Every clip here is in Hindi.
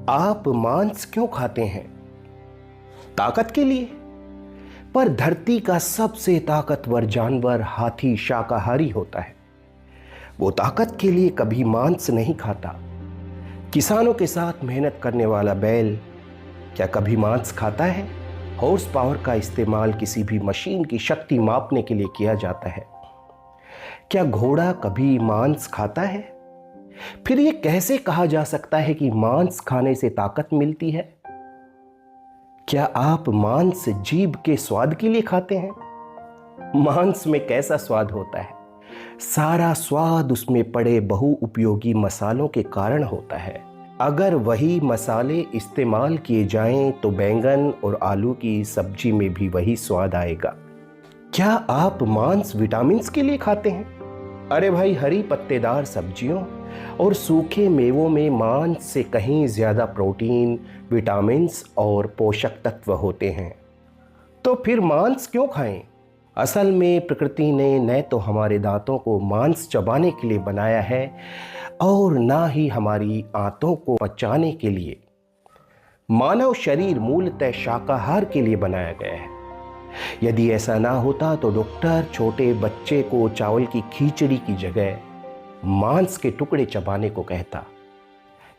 आप मांस क्यों खाते हैं? ताकत के लिए? पर धरती का सबसे ताकतवर जानवर हाथी शाकाहारी होता है। वो ताकत के लिए कभी मांस नहीं खाता। किसानों के साथ मेहनत करने वाला बैल क्या कभी मांस खाता है? हॉर्स पावर का इस्तेमाल किसी भी मशीन की शक्ति मापने के लिए किया जाता है। क्या घोड़ा कभी मांस खाता है? फिर यह कैसे कहा जा सकता है कि मांस खाने से ताकत मिलती है? क्या आप मांस जीभ के स्वाद के लिए खाते हैं? मांस में कैसा स्वाद होता है? सारा स्वाद उसमें पड़े बहुउपयोगी मसालों के कारण होता है। अगर वही मसाले इस्तेमाल किए जाएं तो बैंगन और आलू की सब्जी में भी वही स्वाद आएगा। क्या आप मांस विटामिन्स के लिए खाते हैं? अरे भाई, हरी पत्तेदार सब्जियों और सूखे मेवों में मांस से कहीं ज्यादा प्रोटीन, विटामिन्स और पोषक तत्व होते हैं। तो फिर मांस क्यों खाएं? असल में प्रकृति ने न तो हमारे दांतों को मांस चबाने के लिए बनाया है और ना ही हमारी आंतों को पचाने के लिए। मानव शरीर मूलतः शाकाहार के लिए बनाया गया है। यदि ऐसा ना होता तो डॉक्टर छोटे बच्चे को चावल की खिचड़ी की जगह मांस के टुकड़े चबाने को कहता।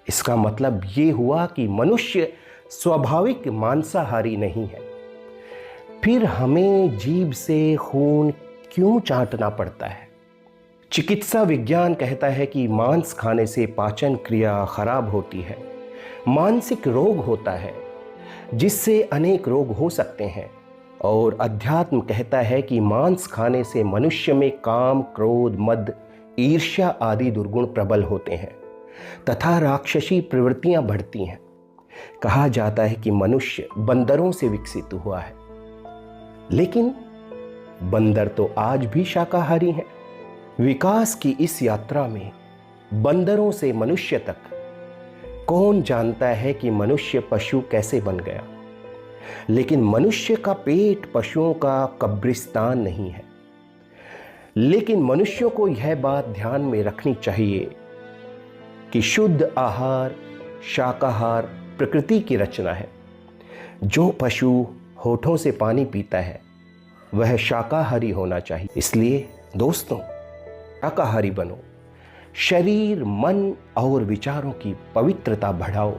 इसका मतलब ये हुआ कि मनुष्य स्वाभाविक मांसाहारी नहीं है। फिर हमें जीभ से खून क्यों चाटना पड़ता है? चिकित्सा विज्ञान कहता है कि मांस खाने से पाचन क्रिया खराब होती है, मानसिक रोग होता है जिससे अनेक रोग हो सकते हैं, और अध्यात्म कहता है कि मांस खाने से मनुष्य में काम, क्रोध, मद, ईर्ष्या आदि दुर्गुण प्रबल होते हैं तथा राक्षसी प्रवृत्तियां बढ़ती हैं। कहा जाता है कि मनुष्य बंदरों से विकसित हुआ है, लेकिन बंदर तो आज भी शाकाहारी हैं। विकास की इस यात्रा में बंदरों से मनुष्य तक कौन जानता है कि मनुष्य पशु कैसे बन गया? लेकिन मनुष्य का पेट पशुओं का कब्रिस्तान नहीं है। लेकिन मनुष्यों को यह बात ध्यान में रखनी चाहिए कि शुद्ध आहार शाकाहार प्रकृति की रचना है। जो पशु होठों से पानी पीता है वह शाकाहारी होना चाहिए। इसलिए दोस्तों, शाकाहारी बनो। शरीर, मन और विचारों की पवित्रता बढ़ाओ।